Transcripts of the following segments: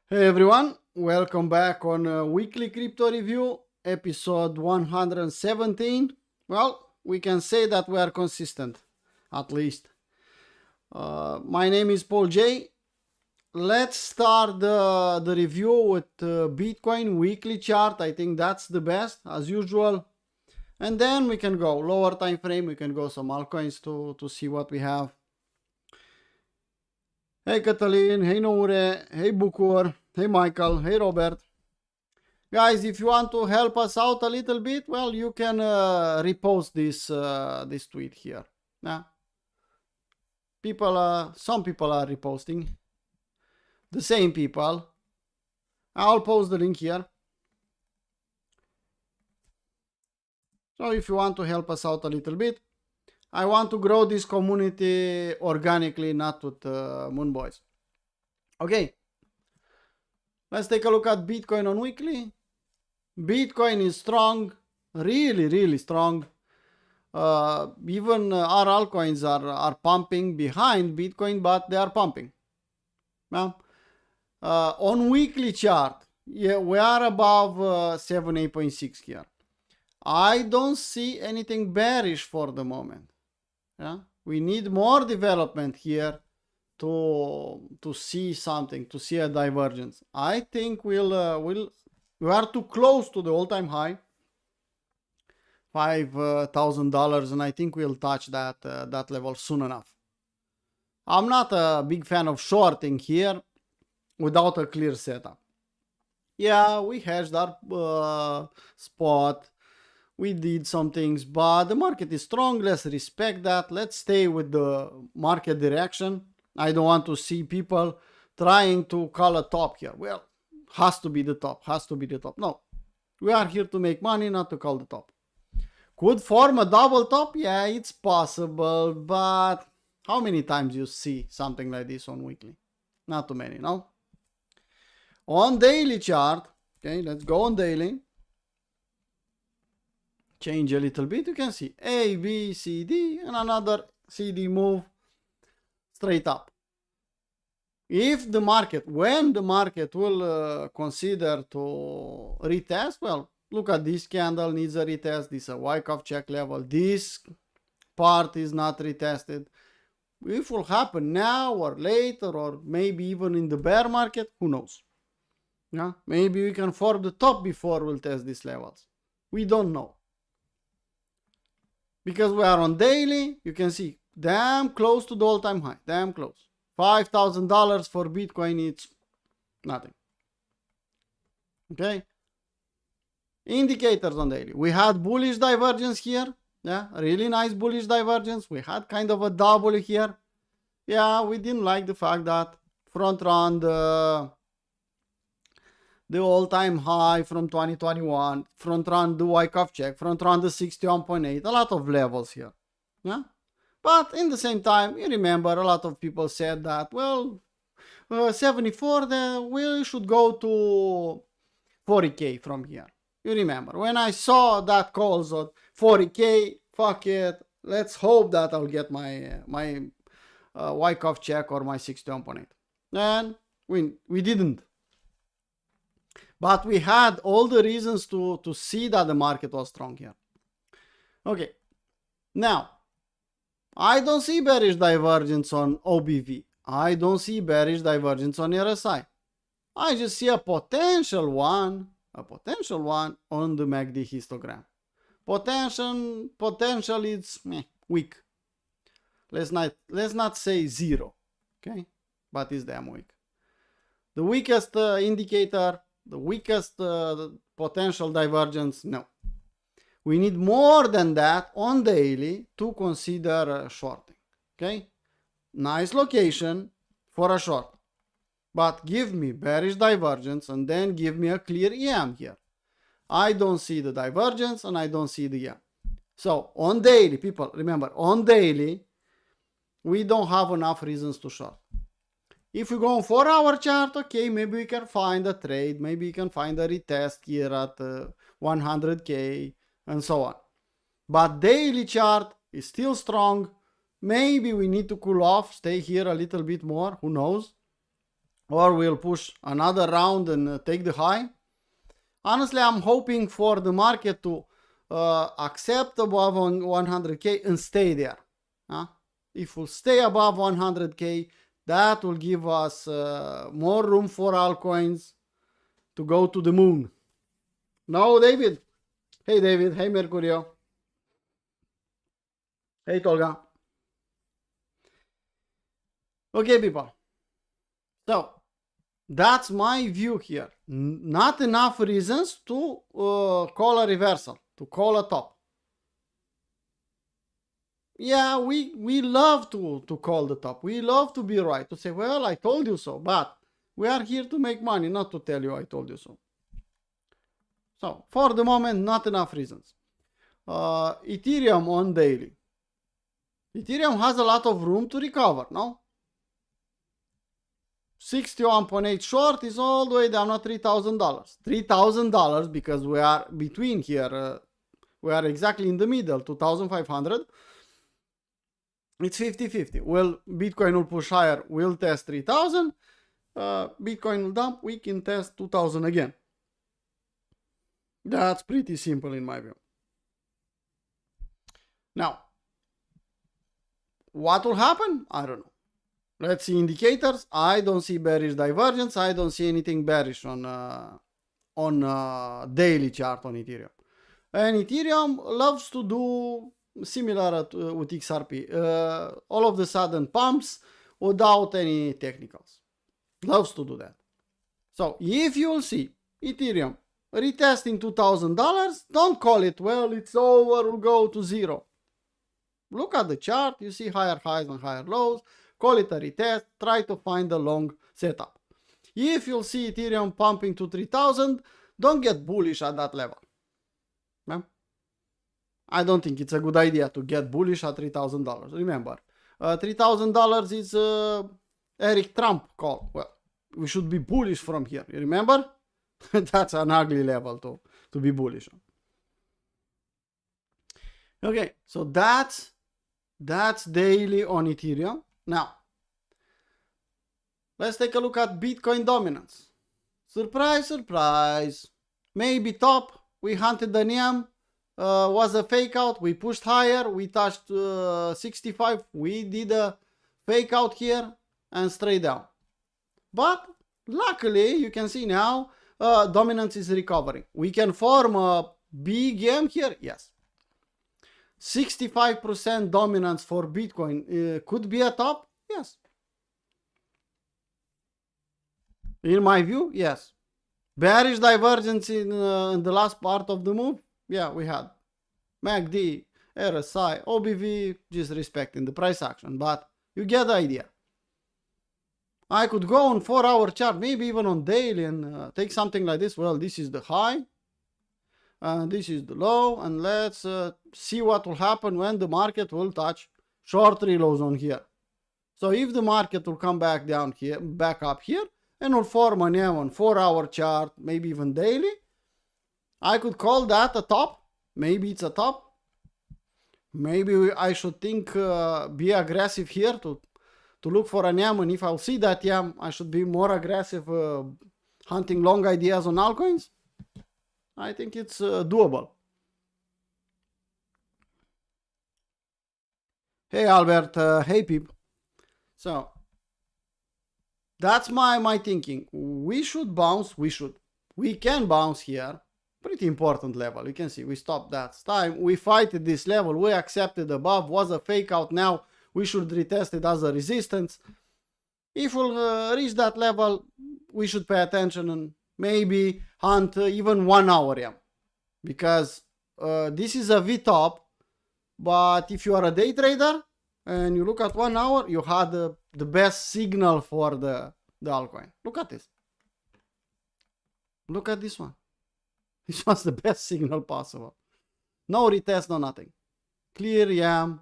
Hey everyone, welcome back on Weekly Crypto Review, episode 117. Well, we can say that we are consistent, at least. My name is Paul J. Let's start the review with Bitcoin weekly chart. I think that's the best, as usual. And then we can go lower time frame, we can go some altcoins to see what we have. Hey Catalin, hey Noure, hey Bukur, hey Michael, hey Robert. Guys, if you want to help us out a little bit, well, you can repost this tweet here. Yeah. Some people are reposting. The same people. I'll post the link here. So if you want to help us out a little bit, I want to grow this community organically, not with Moonboys. Okay. Let's take a look at Bitcoin on weekly. Bitcoin is strong, really strong. Even our altcoins are pumping behind Bitcoin, but they are pumping. Now, on weekly chart, yeah, we are above 78.6 here. I don't see anything bearish for the moment. Yeah? We need more development here to see something, to see a divergence. I think we are too close to the all-time high, $5,000, and I think we'll touch that level soon enough. I'm not a big fan of shorting here without a clear setup. Yeah, we hedged our spot. We did some things, but the market is strong. Let's respect that. Let's stay with the market direction. I don't want to see people trying to call a top here. Well, has to be the top, has to be the top. No, we are here to make money, not to call the top. Could form a double top? Yeah, it's possible, but how many times you see something like this on weekly? Not too many, no? On daily chart, okay, let's go on daily. Change a little bit, you can see A, B, C, D, and another CD move straight up. If the market, when the market will consider to retest, well, look at this candle needs a retest. This is a Wyckoff check level. This part is not retested. If it will happen now or later or maybe even in the bear market, who knows? Yeah, maybe we can form the top before we'll test these levels. We don't know. Because we are on daily, you can see damn close to the all-time high. Damn close. $5,000 for Bitcoin, it's nothing. Okay. Indicators on daily. We had bullish divergence here. Yeah, really nice bullish divergence. We had kind of a double here. Yeah, we didn't like the fact that front run the all-time high from 2021, front run the Wyckoff check, front run the 61.8, a lot of levels here. Yeah. But in the same time, you remember a lot of people said that, well, 74, then we should go to 40K from here. You remember, when I saw that calls on 40K, fuck it, let's hope that I'll get my Wyckoff check or my 61.8. And we didn't. But we had all the reasons to see that the market was strong here. Okay. Now, I don't see bearish divergence on OBV. I don't see bearish divergence on RSI. I just see a potential one on the MACD histogram. Potential it's weak. Let's not say zero, okay? But it's damn weak. The weakest indicator, the weakest potential divergence, no. We need more than that on daily to consider shorting. Okay? Nice location for a short. But give me bearish divergence and then give me a clear EM here. I don't see the divergence and I don't see the EM. So on daily, people, remember, on daily, we don't have enough reasons to short. If we go on 4-hour chart, okay, maybe we can find a trade. Maybe we can find a retest here at 100K. And so on. But daily chart is still strong. Maybe we need to cool off, stay here a little bit more, who knows. or we'll push another round and take the high. Honestly, I'm hoping for the market to accept above 100k and stay there. If we'll stay above 100k, that will give us more room for altcoins to go to the moon. No, David. Hey, David. Hey, Mercurio. Hey, Tolga. Okay, people. So, that's my view here. Not enough reasons to call a reversal, to call a top. Yeah, we love to call the top. We love to be right, to say, well, I told you so. But we are here to make money, not to tell you I told you so. So, for the moment, not enough reasons. Ethereum on daily. Ethereum has a lot of room to recover, no? 61.8 short is all the way down at $3,000. $3,000 because we are between here. We are exactly in the middle, 2,500. It's 50-50. Well, Bitcoin will push higher. We'll test 3,000. Bitcoin will dump. We can test 2,000 again. That's pretty simple in my view. Now, what will happen? I don't know. Let's see indicators. I don't see bearish divergence. I don't see anything bearish on daily chart on Ethereum. And Ethereum loves to do similar with XRP. All of the sudden pumps without any technicals. Loves to do that. So if you'll see Ethereum retesting $2,000, don't call it, well, it's over, we'll go to zero. Look at the chart. You see higher highs and higher lows. Call it a retest. Try to find a long setup. If you'll see Ethereum pumping to 3,000, don't get bullish at that level. Yeah? I don't think it's a good idea to get bullish at $3,000. Remember, $3,000 is Eric Trump call. Well, we should be bullish from here. You remember? That's an ugly level to be bullish on. Okay, so that's daily on Ethereum. Now, let's take a look at Bitcoin dominance. Surprise, surprise. Maybe top. We hunted the NEM. Was a fake out. We pushed higher. We touched 65. We did a fake out here and straight down. But luckily, you can see now dominance is recovering. We can form a big M here. Yes. 65% dominance for Bitcoin could be a top? Yes. In my view, yes. Bearish divergence in the last part of the move? Yeah, we had. MACD, RSI, OBV, just respecting the price action. But you get the idea. I could go on 4-hour chart, maybe even on daily, and take something like this. Well, this is the high. This is the low, and let's see what will happen when the market will touch short relows on here. So if the market will come back down here, back up here, and will form an M on 4-hour chart, maybe even daily, I could call that a top. Maybe it's a top. Maybe I should think, be aggressive here to look for an M, and if I'll see that M, I should be more aggressive hunting long ideas on altcoins. I think it's doable. Hey Albert, hey Pip. So that's my thinking. We should bounce. We can bounce here. Pretty important level. You can see we stopped that time. We fight at this level. We accepted above. Was a fake out. Now we should retest it as a resistance. If we'll reach that level, we should pay attention and maybe hunt even 1 hour M, because this is a V-top, but if you are a day trader and you look at 1 hour, you had the best signal for the altcoin. Look at this. Look at this one. This was the best signal possible. No retest, no nothing. Clear YAM,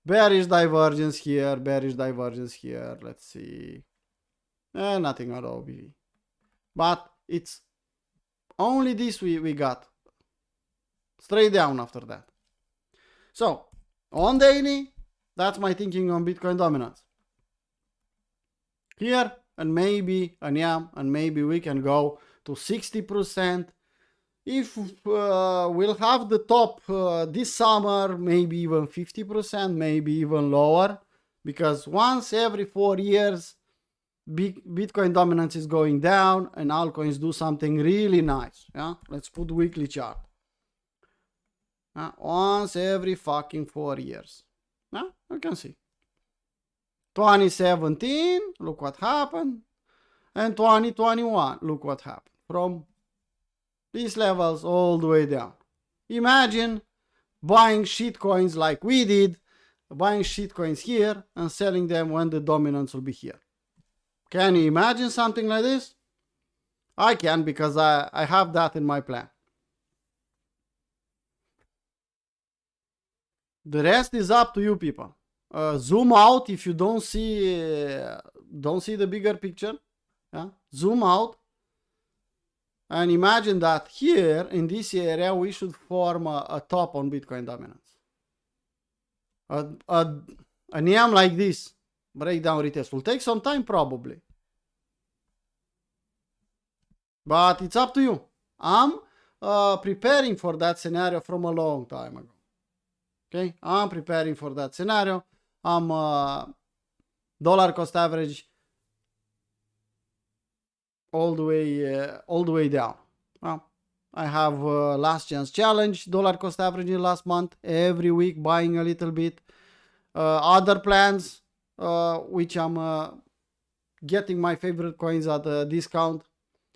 bearish divergence here, bearish divergence here. Let's see. Nothing at all, OBV. But it's only this we got. Straight down after that. So, on daily, that's my thinking on Bitcoin dominance. Here, and maybe we can go to 60%. If we'll have the top this summer, maybe even 50%, maybe even lower, because once every 4 years, Bitcoin dominance is going down and altcoins do something really nice. Yeah, let's put weekly chart. Once every fucking 4 years. Yeah, you can see. 2017, look what happened. And 2021, look what happened. From these levels all the way down. Imagine buying shitcoins like we did, buying shitcoins here and selling them when the dominance will be here. Can you imagine something like this? I can, because I have that in my plan. The rest is up to you people. Zoom out if you don't see the bigger picture. Yeah? Zoom out and imagine that here in this area we should form a top on Bitcoin dominance. A name like this, breakdown retest, will take some time probably, but it's up to you. I'm preparing for that scenario from a long time ago. Okay, I'm preparing for that scenario. I'm dollar cost average all the way down. Well, I have last chance challenge, dollar cost average in last month, every week buying a little bit. Other plans, which I'm getting my favorite coins at a discount.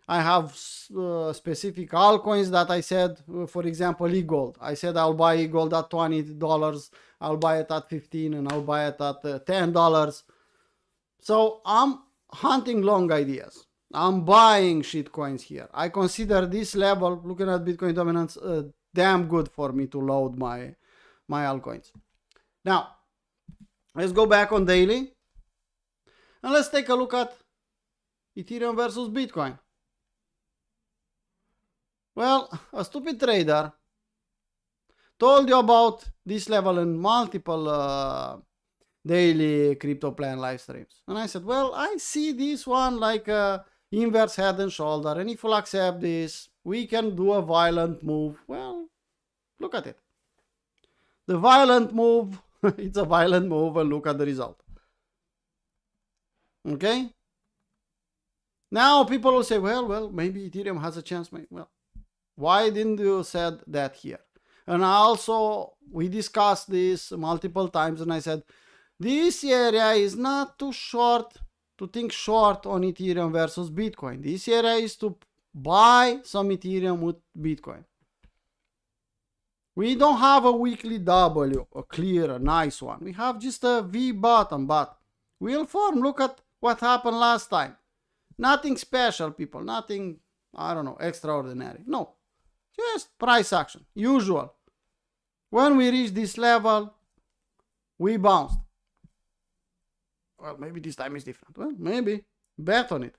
I have specific altcoins that I said, for example, e-gold. I said I'll buy e-gold at $20, I'll buy it at $15, and I'll buy it at $10. So I'm hunting long ideas. I'm buying shitcoins here. I consider this level, looking at Bitcoin dominance, damn good for me to load my altcoins. Now, let's go back on daily. And let's take a look at Ethereum versus Bitcoin. Well, a stupid trader told you about this level in multiple daily crypto plan live streams. And I said, well, I see this one like a inverse head and shoulder. And if you'll accept this, we can do a violent move. Well, look at it. The violent move, it's a violent move, and look at the result. Okay? Now people will say, well, maybe Ethereum has a chance. Well, why didn't you said that here? And also, we discussed this multiple times, and I said, this area is not too short to think short on Ethereum versus Bitcoin. This area is to buy some Ethereum with Bitcoin. We don't have a weekly W, a clear, a nice one. We have just a V bottom, but we'll form. Look at what happened last time. Nothing special, people. Nothing, I don't know, extraordinary. No. Just price action. Usual. When we reach this level, we bounced. Well, maybe this time is different. Well, maybe. Bet on it.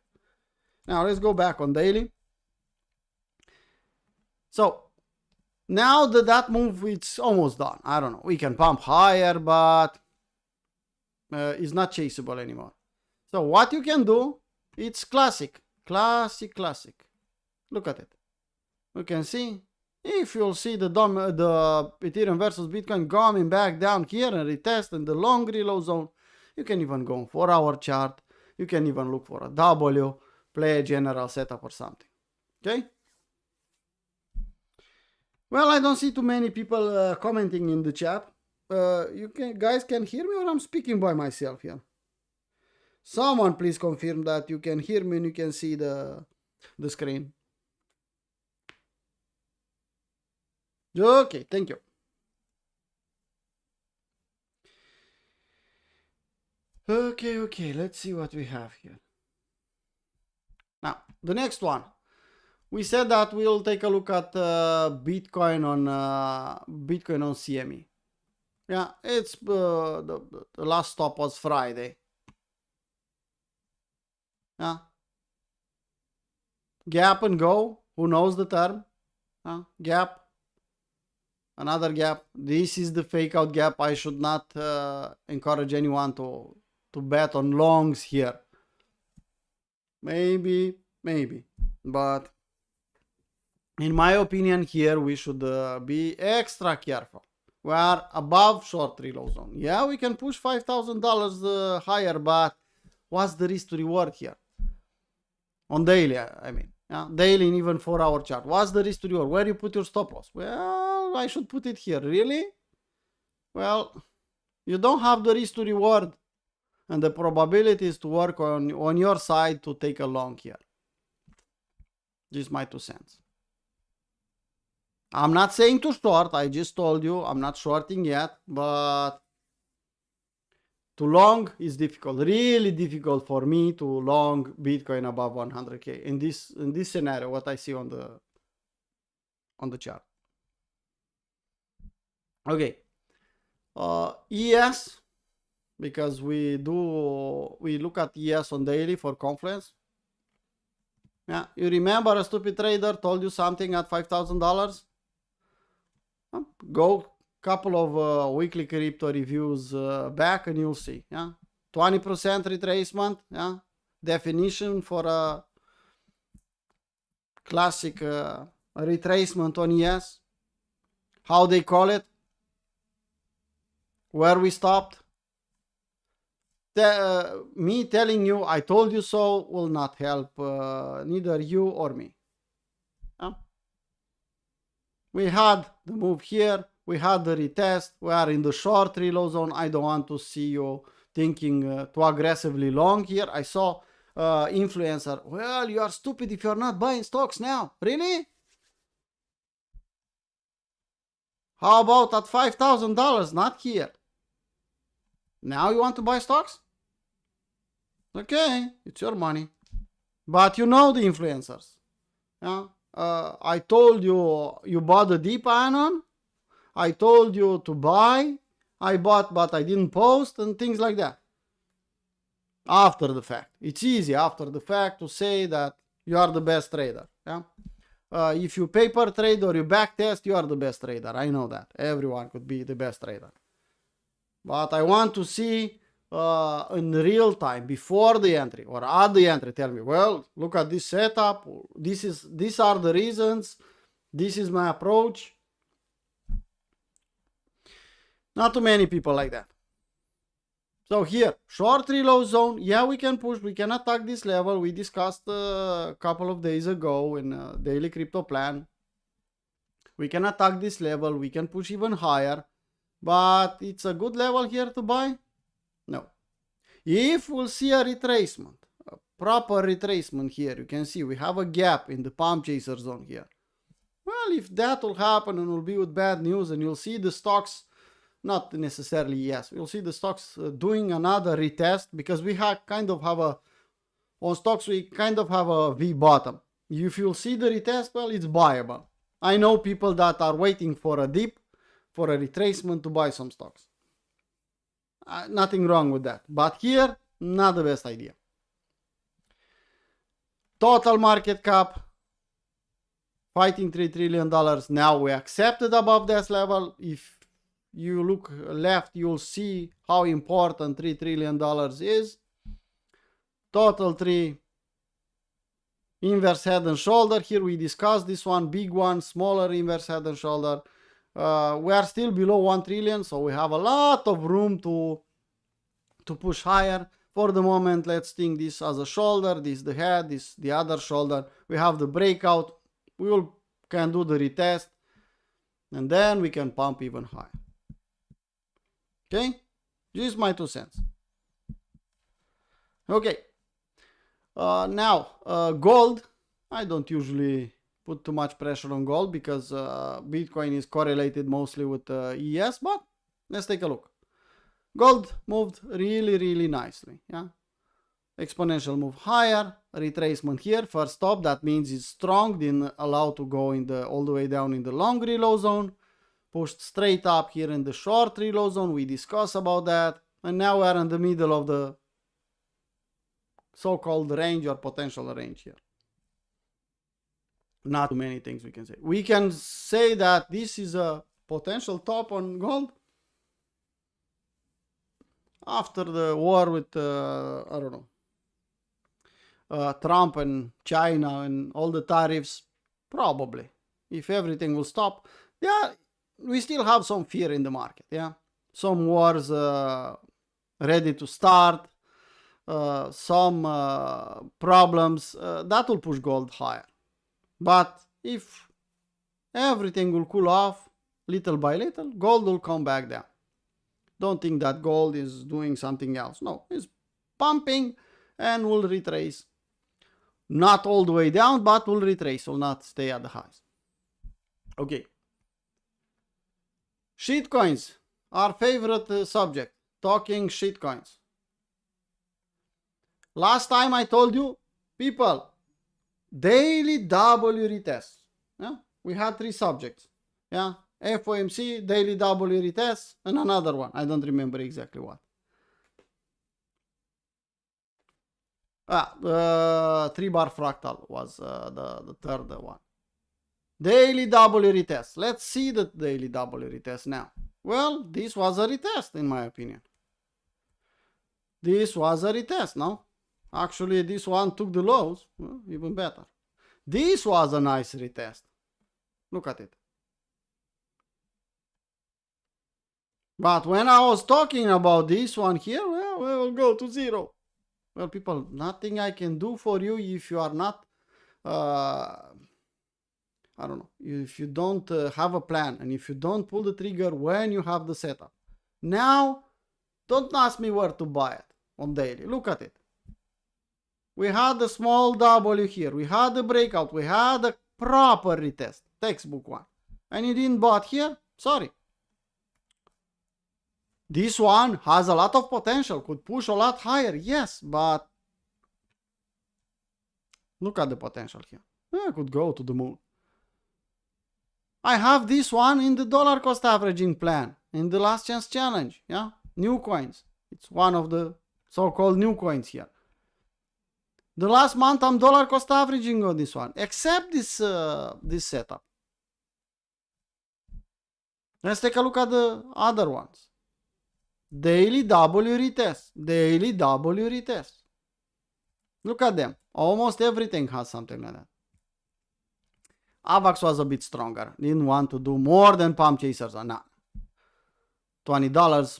Now, let's go back on daily. So, now that move, it's almost done. I don't know. We can pump higher, but it's not chaseable anymore. So, what you can do, it's classic. Classic. Look at it. You can see, if you'll see the Ethereum versus Bitcoin coming back down here and retest in the long reload zone, you can even go on 4-hour chart. You can even look for a W, play a general setup or something. Okay? Well, I don't see too many people commenting in the chat. Guys can hear me, or I'm speaking by myself here? Someone please confirm that you can hear me and you can see the screen. Okay, thank you. Okay, let's see what we have here. Now, the next one. We said that we'll take a look at Bitcoin on CME. Yeah, it's the last stop was Friday. Yeah. Gap and go. Who knows the term? Gap. Another gap. This is the fake out gap. I should not encourage anyone to bet on longs here. maybe, but in my opinion here we should be extra careful. We are above short reload zone. Yeah, we can push $5,000 higher, but what's the risk to reward here? On daily, I mean. Yeah, daily and even 4-hour chart. What's the risk to reward? Where you put your stop loss? Well, I should put it here. Really? Well, you don't have the risk to reward, and the probability is to work on your side to take a long here. Just my 2 cents. I'm not saying to short. I just told you I'm not shorting yet, but to long is difficult, really difficult for me to long Bitcoin above 100K in this scenario, what I see on the chart. Okay, ES, because we look at ES on daily for Confluence. Yeah, you remember a stupid trader told you something at $5,000? Go couple of weekly crypto reviews back and you'll see. Yeah, 20% retracement. Yeah, definition for a classic retracement on ES. How they call it? Where we stopped. Me telling you I told you so will not help neither you or me. Yeah? We had the move here. We had the retest. We are in the short reload zone. I don't want to see you thinking too aggressively long here. I saw influencer. Well, you are stupid if you're not buying stocks now. Really? How about at $5,000? Not here. Now you want to buy stocks? Okay, it's your money. But you know the influencers. Yeah? I told you, you bought the deep anon. I told you to buy. I bought, but I didn't post and things like that. After the fact. It's easy after the fact to say that you are the best trader. Yeah? If you paper trade or you back test, you are the best trader. I know that. Everyone could be the best trader. But I want to see in real time, before the entry or at the entry, tell me, well, look at this setup. These are the reasons. This is my approach. Not too many people like that. So here, short reload zone. Yeah, we can push. We can attack this level. We discussed a couple of days ago in a daily crypto plan. We can attack this level. We can push even higher. But it's a good level here to buy? No. If we'll see a retracement, a proper retracement here, you can see we have a gap in the pump chaser zone here. Well, if that will happen and will be with bad news and you'll see the stocks, not necessarily yes, we'll see the stocks doing another retest because we on stocks we kind of have a V bottom. If you'll see the retest, well, it's buyable. I know people that are waiting for a dip, for a retracement to buy some stocks. Nothing wrong with that. But here, not the best idea. Total market cap, fighting $3 trillion. Now we accepted above this level. If you look left, you'll see how important $3 trillion is. Total 3 inverse head and shoulder. Here we discussed this one, big one, smaller inverse head and shoulder. We are still below 1 trillion, so we have a lot of room to push higher. For the moment, let's think this as a shoulder, this the head, this the other shoulder. We have the breakout. We can do the retest, and then we can pump even higher. Okay, this is my 2 cents. Okay, now gold. I don't usually put too much pressure on gold because Bitcoin is correlated mostly with ES, but let's take a look. Gold moved really, really nicely. Yeah, exponential move higher, retracement here, first stop. That means it's strong, didn't allow to go all the way down in the long reload zone. Pushed straight up here in the short reload zone. We discussed about that, and now we're in the middle of the so-called range or potential range here. Not too many things we can say. We can say that this is a potential top on gold. After the war with, I don't know, Trump and China and all the tariffs? Probably. If everything will stop, yeah, we still have some fear in the market. Yeah, some wars ready to start, some problems that will push gold higher. But if everything will cool off little by little, gold will come back down. Don't think that gold is doing something else. No, it's pumping and will retrace. Not all the way down, but will retrace, will not stay at the highs. Okay. Shitcoins, our favorite subject, talking shitcoins. Last time I told you, people, daily W retest. Yeah? We had 3 subjects. Yeah, FOMC, daily W retest, and another one. I don't remember exactly what. 3-bar fractal was the third one. Daily W retest. Let's see the daily W retest now. Well, this was a retest in my opinion. This was a retest, no? Actually, this one took the lows. Well, even better. This was a nice retest. Look at it. But when I was talking about this one here, well, we will go to 0. Well, people, nothing I can do for you if you are not, I don't know, if you don't have a plan and if you don't pull the trigger when you have the setup. Now, don't ask me where to buy it on daily. Look at it. We had the small W here. We had the breakout. We had a proper retest, textbook one. And you didn't buy here? Sorry. This one has a lot of potential, could push a lot higher, yes, but look at the potential here. I could go to the moon. I have this one in the dollar cost averaging plan, in the last chance challenge, yeah, new coins. It's one of the so-called new coins here. The last month I'm dollar cost averaging on this one, except this this setup. Let's take a look at the other ones. Daily W retest. Daily W retest. Look at them. Almost everything has something like that. AVAX was a bit stronger. Didn't want to do more than pump chasers. Nah. $20.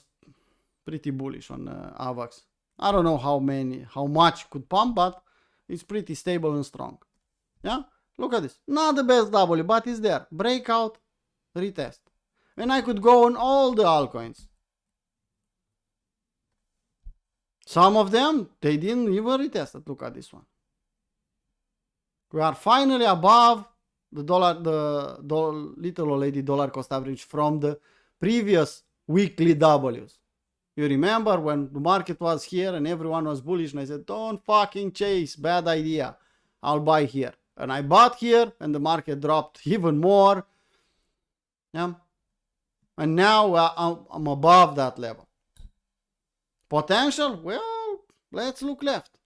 Pretty bullish on AVAX. I don't know how much could pump, but it's pretty stable and strong. Yeah? Look at this. Not the best W, but it's there. Breakout, retest. And I could go on all the altcoins. Some of them, they didn't even retest it. Look at this one. We are finally above the little old lady dollar cost average from the previous weekly Ws. You remember when the market was here and everyone was bullish and I said, don't fucking chase, bad idea. I'll buy here. And I bought here and the market dropped even more. Yeah. And now I'm above that level. Potential? Well, let's look left.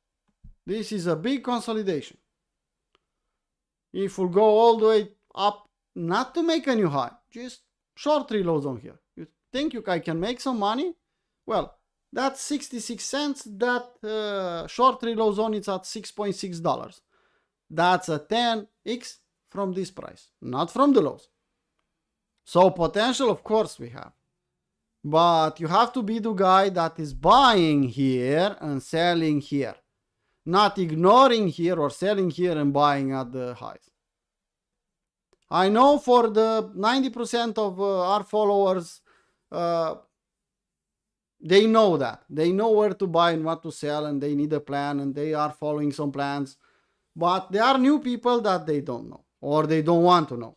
This is a big consolidation. If we'll go all the way up, not to make a new high, just short 3 lows on here. You think I can make some money? Well, that's 66 cents. That short 3 lows on it's at $6.6. That's a 10x from this price, not from the lows. So potential, of course, we have. But you have to be the guy that is buying here and selling here. Not ignoring here or selling here and buying at the highs. I know for the 90% of our followers, they know that. They know where to buy and what to sell and they need a plan and they are following some plans. But there are new people that they don't know or they don't want to know.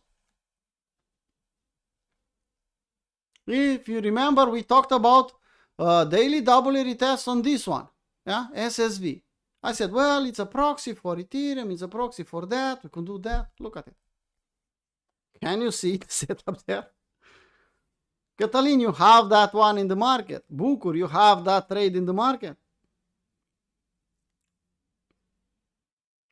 If you remember, we talked about daily W retest on this one, yeah, SSV. I said, well, it's a proxy for Ethereum, it's a proxy for that, we can do that. Look at it. Can you see the setup there? Catalin, you have that one in the market. Bukur, you have that trade in the market.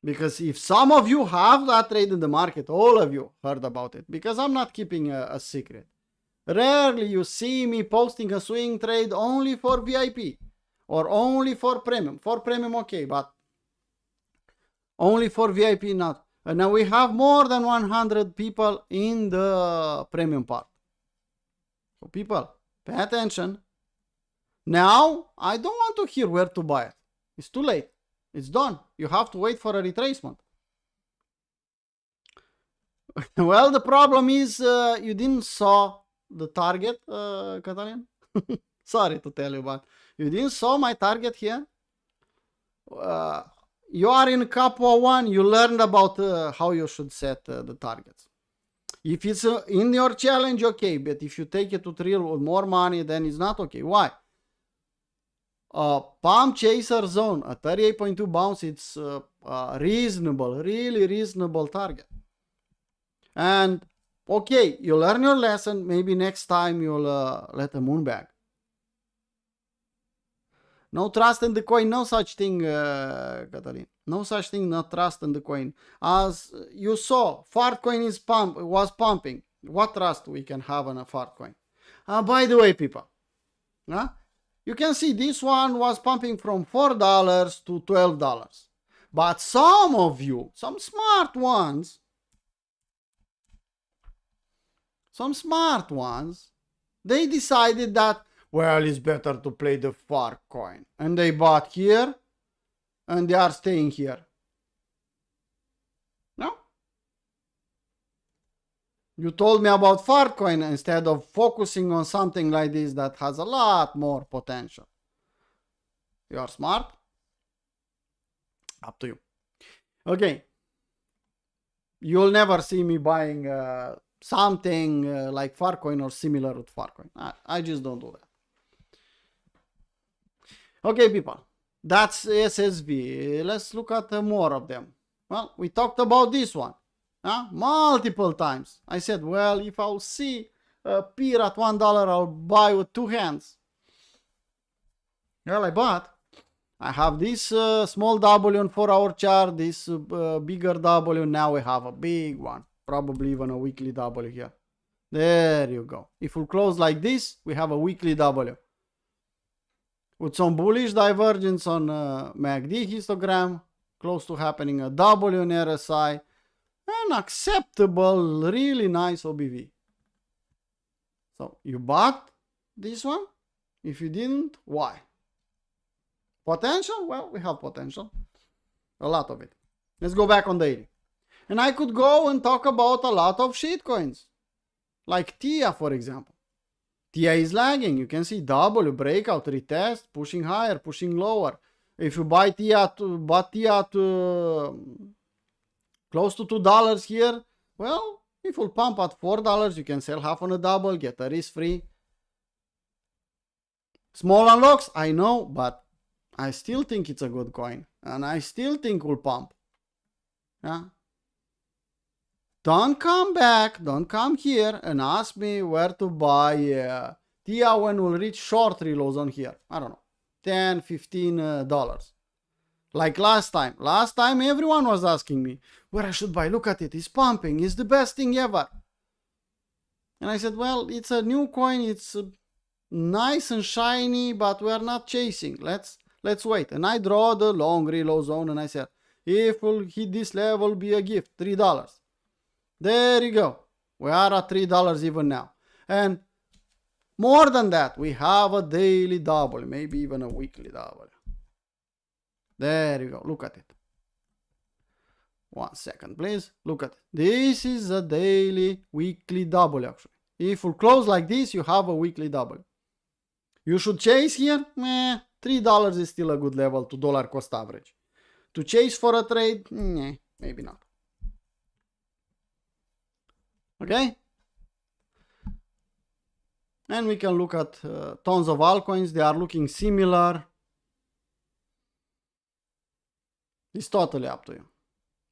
Because if some of you have that trade in the market, all of you heard about it, because I'm not keeping a secret. Rarely you see me posting a swing trade only for VIP or only for premium. For premium, okay, but Only for VIP, not. And now we have more than 100 people in the premium part. So people, pay attention. Now, I don't want to hear where to buy it. It's too late. It's done. You have to wait for a retracement. Well, the problem is you didn't saw the target, Catalin. Sorry to tell you, but you didn't saw my target here. You are in Capua 1. You learned about how you should set the targets. If it's in your challenge, okay. But if you take it to trial with more money, then it's not okay. Why? Pump chaser zone, a 38.2 bounce, it's reasonable, really reasonable target. And okay, you learn your lesson. Maybe next time you'll let the moon back. No trust in the coin, no such thing, Catalin. No such thing, no trust in the coin. As you saw, fart coin was pumping. What trust we can have on a fart coin? By the way, people, you can see this one was pumping from $4 to $12. But some of you, some smart ones, they decided that, well, it's better to play the fart coin. And they bought here, and they are staying here. No? You told me about fart coin instead of focusing on something like this that has a lot more potential. You are smart? Up to you. Okay. You'll never see me buying something like Farcoin or similar with Farcoin. I just don't do that. Okay, people. That's SSV. Let's look at more of them. Well, we talked about this one multiple times. I said, well, if I'll see a peer at $1, I'll buy with two hands. Well, I bought. I have this small W on 4-hour chart, this bigger W. Now we have a big one. Probably even a weekly W here. There you go. If we close like this, we have a weekly W. With some bullish divergence on MACD histogram, close to happening a W in RSI, an acceptable, really nice OBV. So you bought this one? If you didn't, why? Potential? Well, we have potential. A lot of it. Let's go back on daily. And I could go and talk about a lot of shitcoins. Like TIA, for example. TIA is lagging. You can see W, breakout, retest, pushing higher, pushing lower. If you buy TIA to close to $2 here, well, if you pump at $4, you can sell half on a double, get a risk free. Small unlocks, I know, but I still think it's a good coin. And I still think will pump. Yeah. Don't come back, don't come here and ask me where to buy TIA when we'll reach short reloads on here. I don't know, $10, $15. Like last time. Last time everyone was asking me where I should buy. Look at it, it's pumping, it's the best thing ever. And I said, well, it's a new coin, it's nice and shiny, but we're not chasing. Let's wait. And I draw the long reload zone and I said, if we'll hit this level, be a gift, $3. There you go. We are at $3 even now. And more than that, we have a daily double, maybe even a weekly double. There you go. Look at it. 1 second, please. Look at it. This is a daily, weekly double, actually. If we close like this, you have a weekly double. You should chase here? $3 is still a good level to dollar cost average. To chase for a trade? Maybe not. Okay? And we can look at tons of altcoins. They are looking similar. It's totally up to you.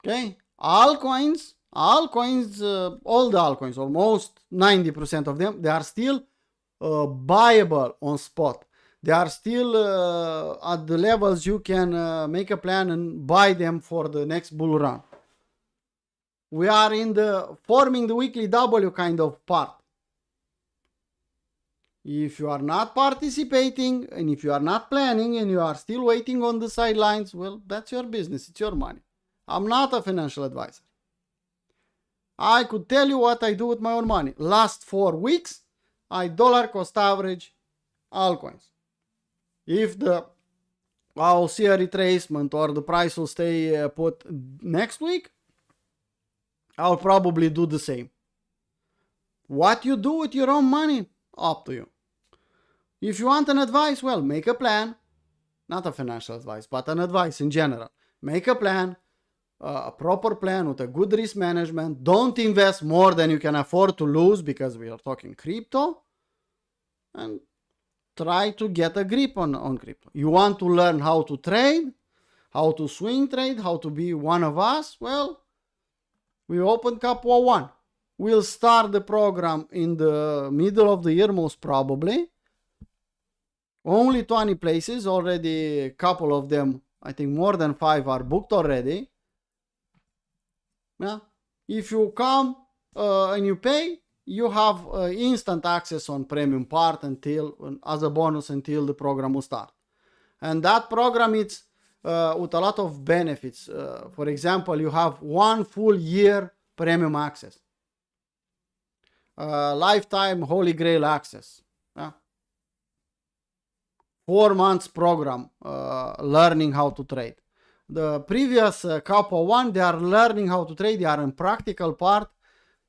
Okay? Altcoins, all the altcoins, almost 90% of them, they are still buyable on spot. They are still at the levels you can make a plan and buy them for the next bull run. We are in the forming the weekly W kind of part. If you are not participating and if you are not planning and you are still waiting on the sidelines, well, that's your business. It's your money. I'm not a financial advisor. I could tell you what I do with my own money. Last 4 weeks, I dollar cost average altcoins. If I'll see a retracement or the price will stay put next week, I'll probably do the same. What you do with your own money, up to you. If you want an advice, well, make a plan. Not a financial advice, but an advice in general. Make a plan, a proper plan with a good risk management. Don't invest more than you can afford to lose because we are talking crypto. And try to get a grip on crypto. You want to learn how to trade, how to swing trade, how to be one of us? Well, we open Capo 1. We'll start the program in the middle of the year, most probably. Only 20 places, already a couple of them, I think more than 5 are booked already. Yeah. If you come and you pay, you have instant access on premium part as a bonus until the program will start. And that program is with a lot of benefits. For example, you have 1 full year premium access. Lifetime Holy Grail access. 4 months program learning how to trade. The previous couple 1, they are learning how to trade. They are in practical part.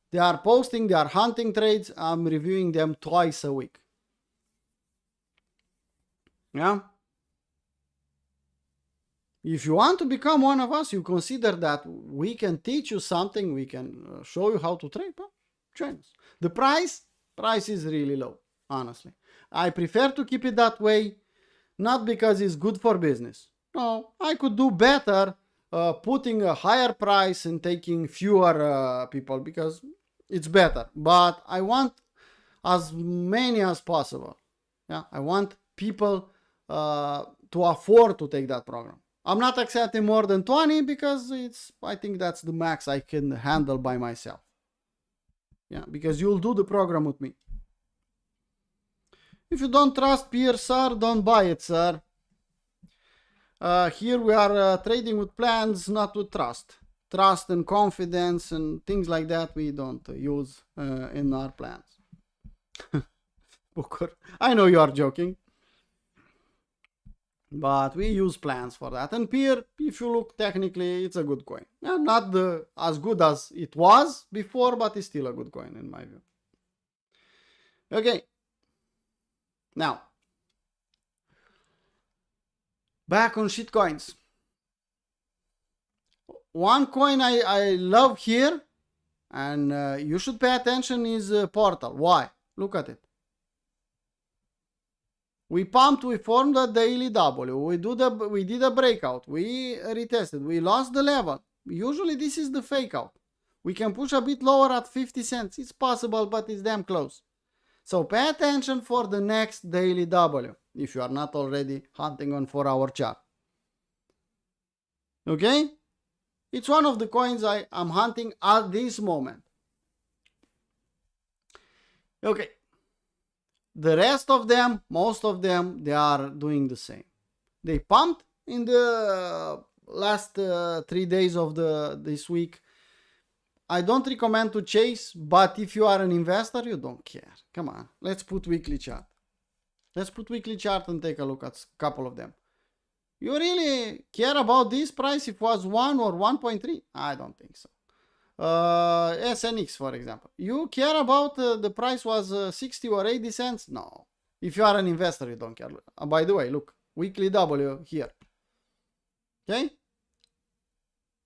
They are posting, they are hunting trades. I'm reviewing them twice a week. Yeah. If you want to become one of us, you consider that we can teach you something, we can show you how to trade, join us. The price is really low, honestly. I prefer to keep it that way, not because it's good for business. No, I could do better putting a higher price and taking fewer people because it's better. But I want as many as possible. Yeah, I want people to afford to take that program. I'm not accepting more than 20 because I think that's the max I can handle by myself. Yeah, because you'll do the program with me. If you don't trust peers, sir, don't buy it, sir. Here we are trading with plans, not with trust. Trust and confidence and things like that we don't use in our plans. Booker, I know you are joking. But we use plans for that. And peer, if you look technically, it's a good coin. Not as good as it was before, but it's still a good coin in my view. Okay. Now, back on shitcoins. One coin I love here, and you should pay attention, is Portal. Why? Look at it. We pumped, we formed a daily W, we did a breakout, we retested, we lost the level. Usually this is the fake out. We can push a bit lower at 50 cents. It's possible, but it's damn close. So pay attention for the next daily W, if you are not already hunting on 4-hour chart. Okay? It's one of the coins I'm hunting at this moment. Okay. The rest of them, most of them, they are doing the same. They pumped in the last 3 days of this week. I don't recommend to chase, but if you are an investor, you don't care. Come on, let's put weekly chart. Let's put weekly chart and take a look at a couple of them. You really care about this price if it was 1 or 1.3? I don't think so. SNX, for example. You care about the price was 60 or 80 cents? No. If you are an investor, you don't care. By the way, look, weekly W here. Okay?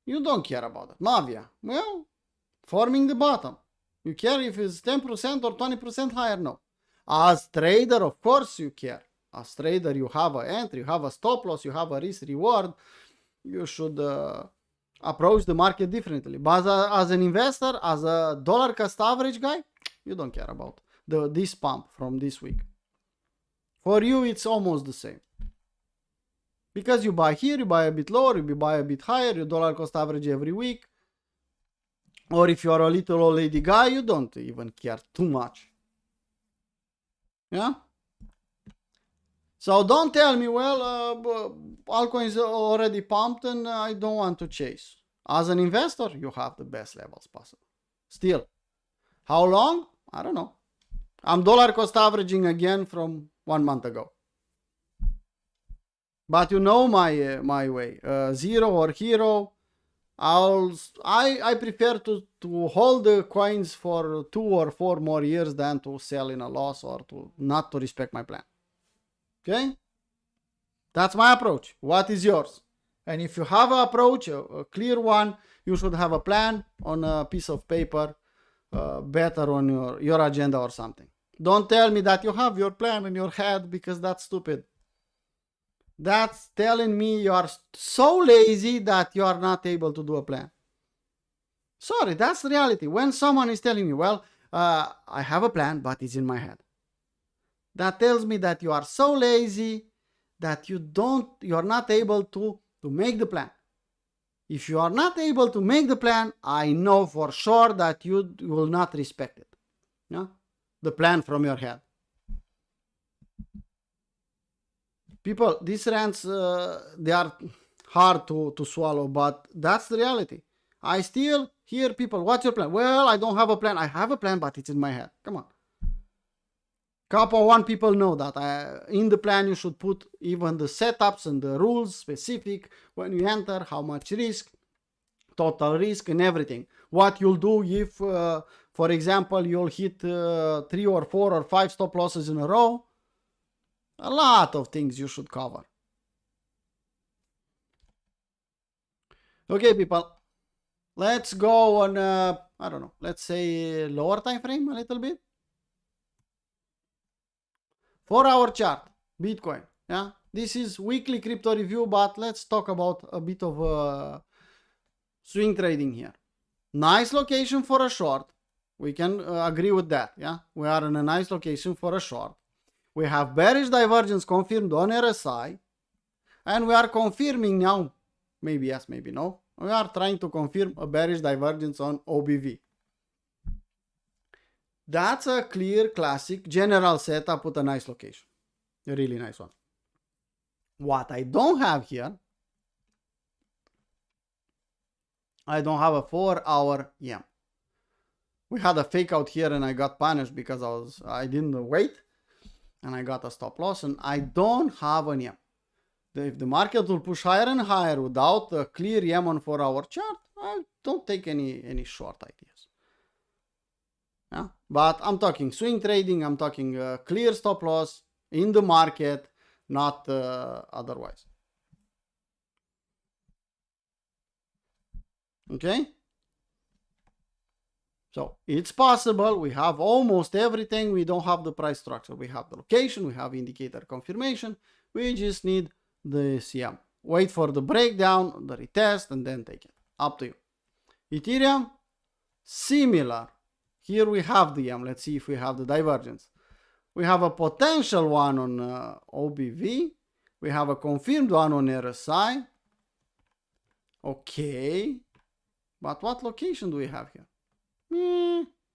You don't care about that. Mavia, well, forming the bottom. You care if it's 10% or 20% higher? No. As trader, of course you care. As trader, you have an entry, you have a stop loss, you have a risk reward. You should approach the market differently. But as an investor, as a dollar cost average guy, you don't care about this pump from this week. For you, it's almost the same. Because you buy here, you buy a bit lower, you buy a bit higher, your dollar cost average every week. Or if you are a little old lady guy, you don't even care too much. Yeah? So don't tell me, well, altcoins already pumped and I don't want to chase. As an investor, you have the best levels possible. Still, how long? I don't know. I'm dollar cost averaging again from 1 month ago. But you know my way. Zero or hero. I prefer to hold the coins for 2 or 4 more years than to sell in a loss or to not to respect my plan. Okay? That's my approach. What is yours? And if you have an approach, a clear one, you should have a plan on a piece of paper, better on your agenda or something. Don't tell me that you have your plan in your head, because that's stupid. That's telling me you are so lazy that you are not able to do a plan. Sorry, that's the reality. When someone is telling me, well, I have a plan, but it's in my head, that tells me that you are so lazy that you're not able to make the plan. If you are not able to make the plan, I know for sure that you will not respect it. Yeah? The plan from your head. People, these rants, they are hard to swallow, but that's the reality. I still hear people, what's your plan? Well, I don't have a plan. I have a plan, but it's in my head. Come on. Couple one people know that in the plan you should put even the setups and the rules specific when you enter, how much risk, total risk and everything. What you'll do if, for example, you'll hit 3 or 4 or 5 stop losses in a row. A lot of things you should cover. Okay, people. Let's go on, I don't know, let's say lower time frame a little bit. 4-hour chart, Bitcoin. Yeah, this is weekly crypto review, but let's talk about a bit of swing trading here. Nice location for a short. We can agree with that. Yeah, we are in a nice location for a short. We have bearish divergence confirmed on RSI, and we are confirming now, maybe yes, maybe no. We are trying to confirm a bearish divergence on OBV. That's a clear, classic, general setup with a nice location. A really nice one. What I don't have here, I don't have a 4-hour EM. We had a fake out here and I got punished because I didn't wait and I got a stop loss, and I don't have an EM. If the market will push higher and higher without a clear EM on 4-hour chart, I don't take any short ideas. Yeah? But I'm talking swing trading, I'm talking clear stop loss in the market, not otherwise. Okay? So it's possible. We have almost everything. We don't have the price structure. We have the location, we have indicator confirmation. We just need the CM. Wait for the breakdown, the retest, and then take it. Up to you. Ethereum, similar. Here we have the EM. Let's see if we have the divergence. We have a potential one on OBV. We have a confirmed one on RSI. Okay. But what location do we have here?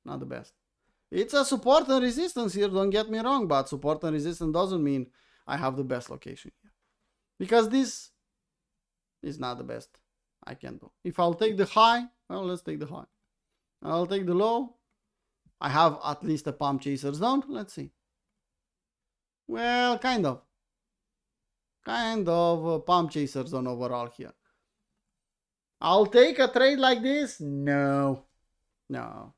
Not the best. It's a support and resistance here, don't get me wrong, but support and resistance doesn't mean I have the best location here. Because this is not the best I can do. If I'll take the high, well, let's take the high. I'll take the low. I have at least a pump chaser zone. Let's see. Well, kind of. Kind of a pump chaser zone overall here. I'll take a trade like this? No. No.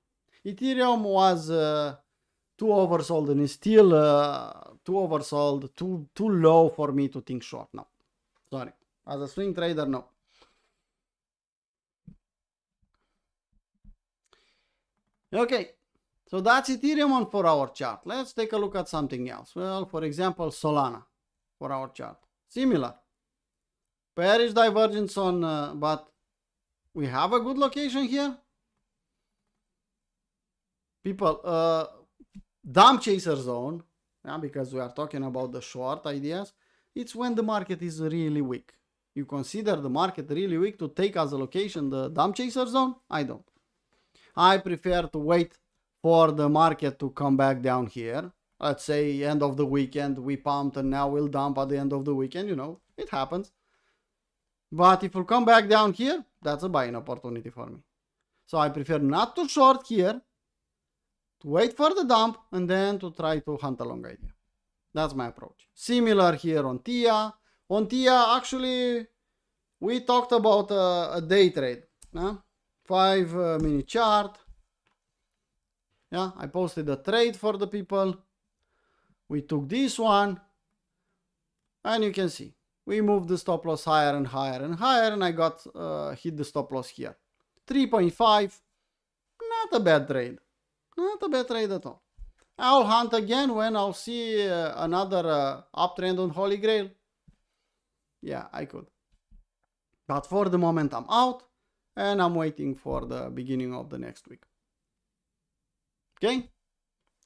Ethereum was too oversold and is still too oversold, too low for me to think short now. Sorry. As a swing trader, no. Okay. So that's Ethereum on 4-hour chart. Let's take a look at something else. Well, for example, Solana 4-hour chart. Similar. Bearish divergence on, but we have a good location here. People, dump chaser zone, yeah, because we are talking about the short ideas. It's when the market is really weak. You consider the market really weak to take as a location the dump chaser zone? I don't. I prefer to wait for the market to come back down here. Let's say end of the weekend we pumped and now we'll dump at the end of the weekend. You know, it happens. But if you come back down here, that's a buying opportunity for me. So I prefer not to short here, to wait for the dump, and then to try to hunt a long idea. That's my approach. Similar here on TIA. On TIA, actually, we talked about a day trade. 5-minute chart. Yeah, I posted a trade for the people. We took this one. And you can see, we moved the stop loss higher and higher and higher, and I got hit the stop loss here. 3.5. Not a bad trade. Not a bad trade at all. I'll hunt again when I'll see another uptrend on Holy Grail. Yeah, I could. But for the moment, I'm out, and I'm waiting for the beginning of the next week. Okay?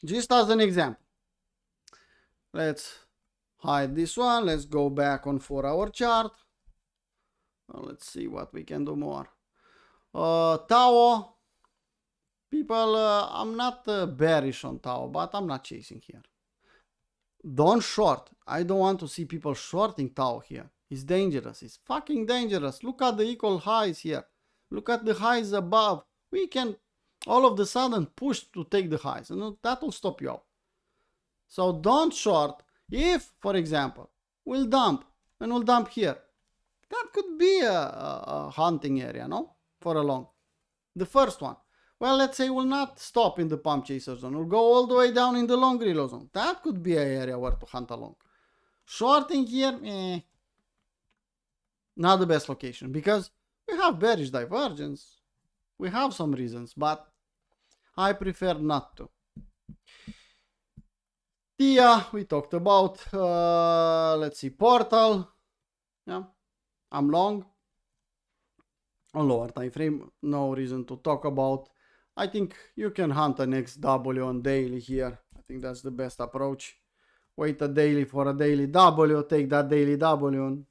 Just as an example. Let's hide this one. Let's go back on 4-hour chart. Let's see what we can do more. Tao. People, I'm not bearish on Tao, but I'm not chasing here. Don't short. I don't want to see people shorting Tao here. It's dangerous. It's fucking dangerous. Look at the equal highs here. Look at the highs above. We can all of the sudden push to take the highs, and that will stop you out. So don't short. If, for example, we'll dump here, that could be a hunting area, no? For a long. The first one. Well, let's say we'll not stop in the pump chaser zone. We'll go all the way down in the long reload zone. That could be an area where to hunt along. Shorting here, not the best location, because we have bearish divergence. We have some reasons, but I prefer not to. TIA, we talked about. Let's see, Portal. Yeah, I'm long. On lower time frame, no reason to talk about. I think you can hunt an XW on daily here. I think that's the best approach. Wait a daily for a daily W, take that daily W, and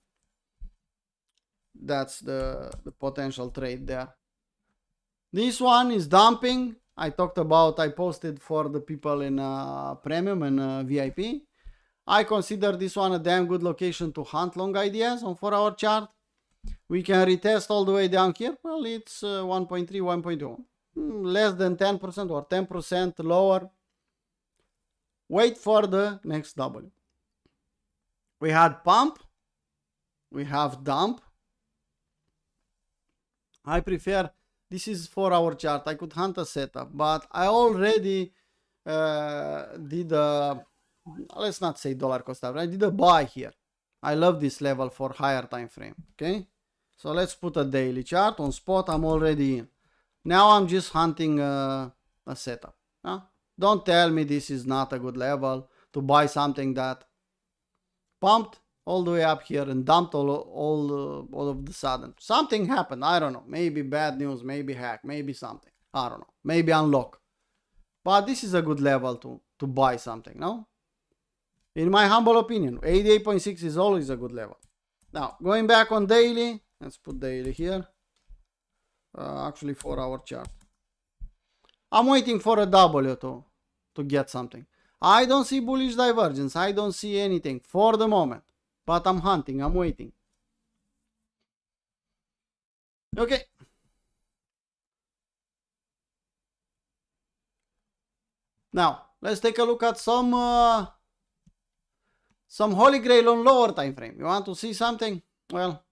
that's the potential trade there. This one is dumping. I posted for the people in Premium and VIP. I consider this one a damn good location to hunt long ideas on 4-hour chart. We can retest all the way down here. Well, it's 1.3, 1.2. Less than 10% or 10% lower. Wait for the next W. We had pump. We have dump. I prefer, this is 4-hour chart. I could hunt a setup, but I already did a, let's not say dollar cost average. I did a buy here. I love this level for higher time frame. Okay. So let's put a daily chart on spot. I'm already in. Now I'm just hunting a setup. Don't tell me this is not a good level to buy something that pumped all the way up here and dumped all of the sudden. Something happened. I don't know. Maybe bad news, maybe hack, maybe something. I don't know. Maybe unlock. But this is a good level to buy something, no? In my humble opinion, 88.6 is always a good level. Now, going back on daily, let's put daily here. Actually 4-hour chart. I'm waiting for a W to get something. I don't see bullish divergence. I don't see anything for the moment. But I'm hunting. I'm waiting. Okay. Now, let's take a look at some Holy Grail on lower time frame. You want to see something? Well,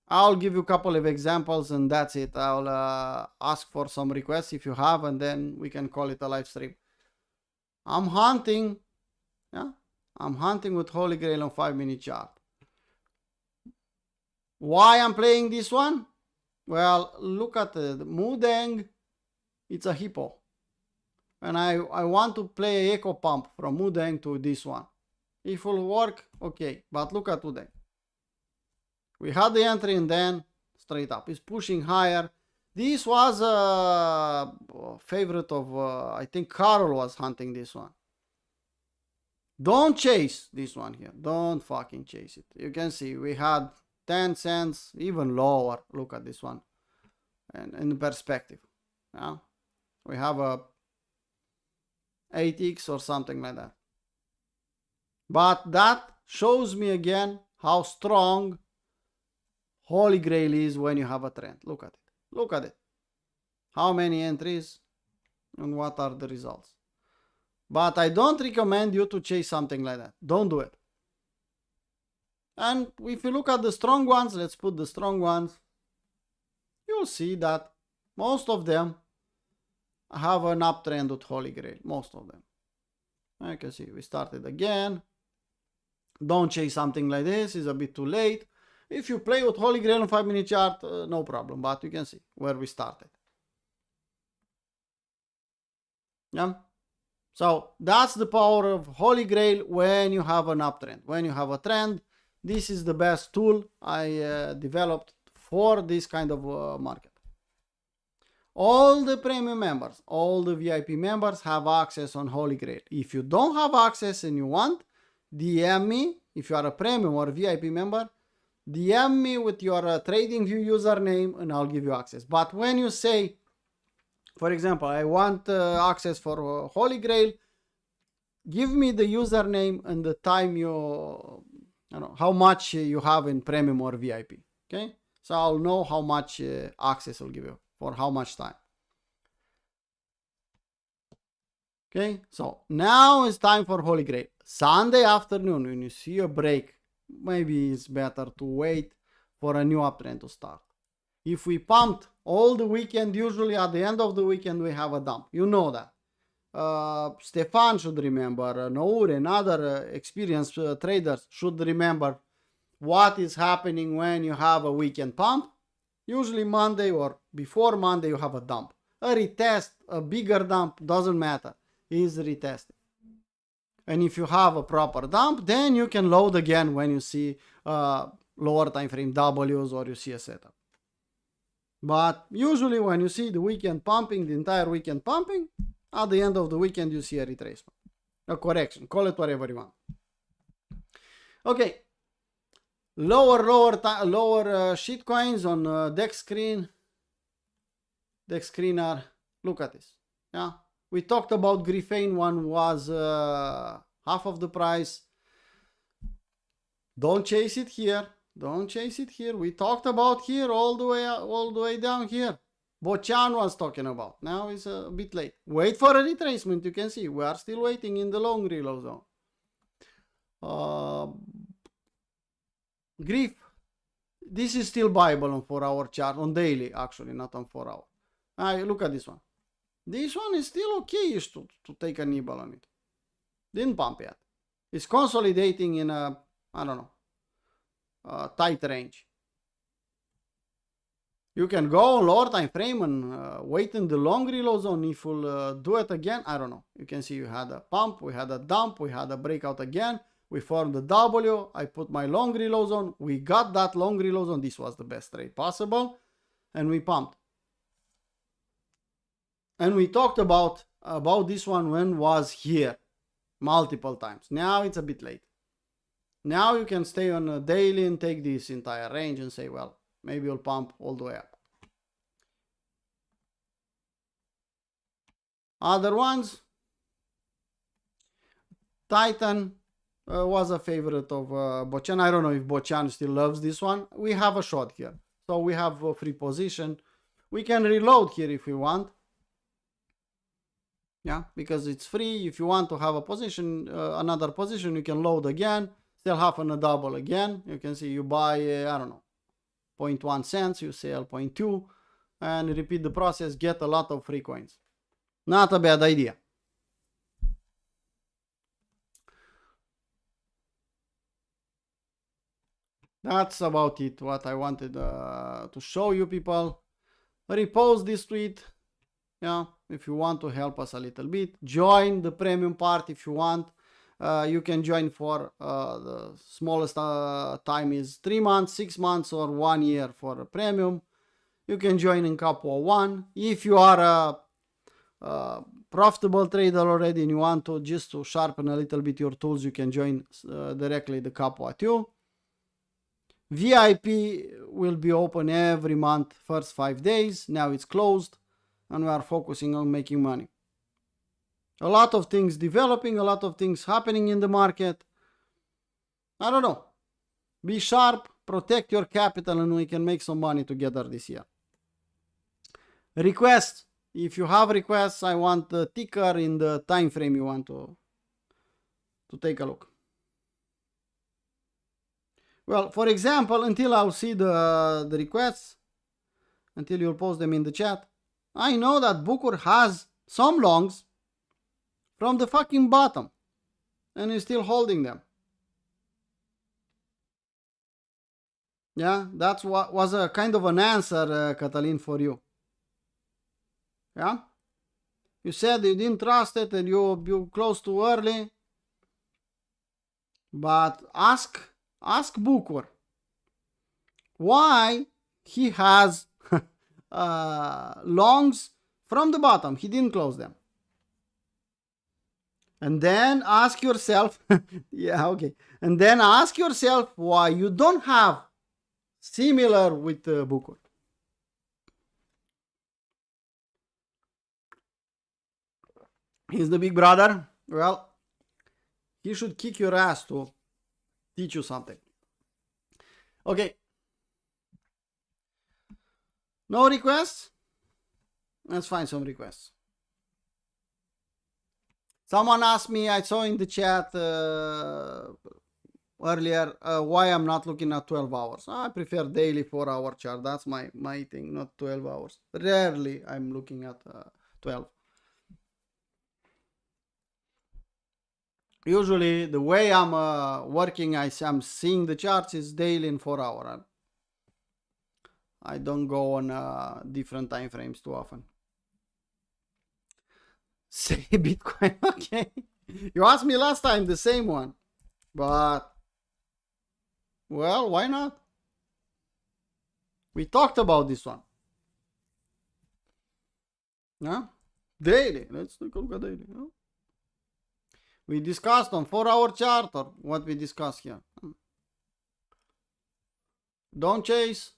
I'll give you a couple of examples and that's it. I'll ask for some requests if you have, and then we can call it a live stream. I'm hunting. Yeah, I'm hunting with Holy Grail on 5-minute chart. Why I'm playing this one? Well, look at the Mudeng. It's a hippo. And I want to play echo pump from Mudeng to this one. If it will work, okay. But look at Mudeng. We had the entry and then straight up. It's pushing higher. This was a favorite of, I think Carl was hunting this one. Don't chase this one here. Don't fucking chase it. You can see we had 10 cents, even lower. Look at this one. And in perspective. Yeah? We have a 8x or something like that. But that shows me again how strong Holy Grail is when you have a trend. Look at it. Look at it. How many entries and what are the results? But I don't recommend you to chase something like that. Don't do it. And if you look at the strong ones, let's put the strong ones, you'll see that most of them have an uptrend with Holy Grail. Most of them. You can see we started again. Don't chase something like this. It's a bit too late. If you play with Holy Grail on 5-minute chart, no problem. But you can see where we started. Yeah. So that's the power of Holy Grail when you have an uptrend. When you have a trend, this is the best tool I developed for this kind of market. All the premium members, all the VIP members have access on Holy Grail. If you don't have access and you want, DM me. If you are a premium or VIP member, DM me with your TradingView username and I'll give you access. But when you say, for example, I want access for Holy Grail, give me the username and the time how much you have in premium or VIP. Okay, so I'll know how much access I'll give you for how much time. Okay, so now it's time for Holy Grail. Sunday afternoon, when you see a break, maybe it's better to wait for a new uptrend to start. If we pumped all the weekend, usually at the end of the weekend we have a dump. You know that. Stefan should remember, Nour and other experienced traders should remember what is happening when you have a weekend pump. Usually Monday or before Monday you have a dump. A retest, a bigger dump, doesn't matter. Is retested. And if you have a proper dump, then you can load again when you see lower time frame W's or you see a setup. But usually when you see the weekend pumping, the entire weekend pumping, at the end of the weekend you see a retracement, a correction, call it whatever you want. Okay, lower shit coins on deck screener. Look at this. Yeah, we talked about Griffane. One was half of the price. Don't chase it here. Don't chase it here. We talked about here all the way down here. Bochan was talking about. Now it's a bit late. Wait for a retracement. You can see we are still waiting in the long reload zone. Griff. This is still buyable on 4-hour chart, on daily actually, not on 4 hour. Look at this one. This one is still okay-ish to take a nibble on it. Didn't pump yet. It's consolidating in a, I don't know, tight range. You can go on lower time frame and wait in the long reload zone. If we'll do it again, I don't know. You can see you had a pump, we had a dump, we had a breakout again. We formed the W. I put my long reload zone. We got that long reload zone. This was the best trade possible. And we pumped. And we talked about this one when was here multiple times. Now it's a bit late. Now you can stay on a daily and take this entire range and say, well, maybe you'll pump all the way up. Other ones. Titan was a favorite of Bochan. I don't know if Bochan still loves this one. We have a short here. So we have a free position. We can reload here if we want. Yeah, because it's free. If you want to have a position, another position, you can load again. Still have a double again. You can see you buy, I don't know, 0.1 cents, you sell 0.2 and repeat the process, get a lot of free coins. Not a bad idea. That's about it, what I wanted to show you people. Repost this tweet. Yeah, if you want to help us a little bit. Join the premium part if you want. You can join for the smallest time is 3 months, 6 months or 1 year for a premium. You can join in Capo 1. If you are a profitable trader already and you want to just to sharpen a little bit your tools, you can join directly the Capo 2. VIP will be open every month, first 5 days. Now it's closed and we are focusing on making money. A lot of things developing, a lot of things happening in the market. I don't know. Be sharp, protect your capital and we can make some money together this year. Requests. If you have requests, I want the ticker in the time frame you want to take a look. Well, for example, until I'll see the requests, until you'll post them in the chat, I know that Bucur has some longs from the fucking bottom and is still holding them. Yeah, that's what was a kind of an answer, Catalin, for you. Yeah? You said you didn't trust it and you closed too early. But ask Bucur why he has longs from the bottom. He didn't close them. And then ask yourself, yeah, okay. And then ask yourself why you don't have similar with Bucur. He's the big brother. Well, he should kick your ass to teach you something. Okay. No requests? Let's find some requests. Someone asked me, I saw in the chat earlier, why I'm not looking at 12 hours. I prefer daily 4-hour chart. That's my thing, not 12 hours. Rarely I'm looking at 12. Usually the way I'm working, I'm seeing the charts is daily in 4 hours. I don't go on different time frames too often. Say Bitcoin, okay. You asked me last time the same one, but well, why not? We talked about this one. Yeah, daily. Let's take a look at daily. Yeah? We discussed on 4-hour chart or what we discussed here. Don't chase.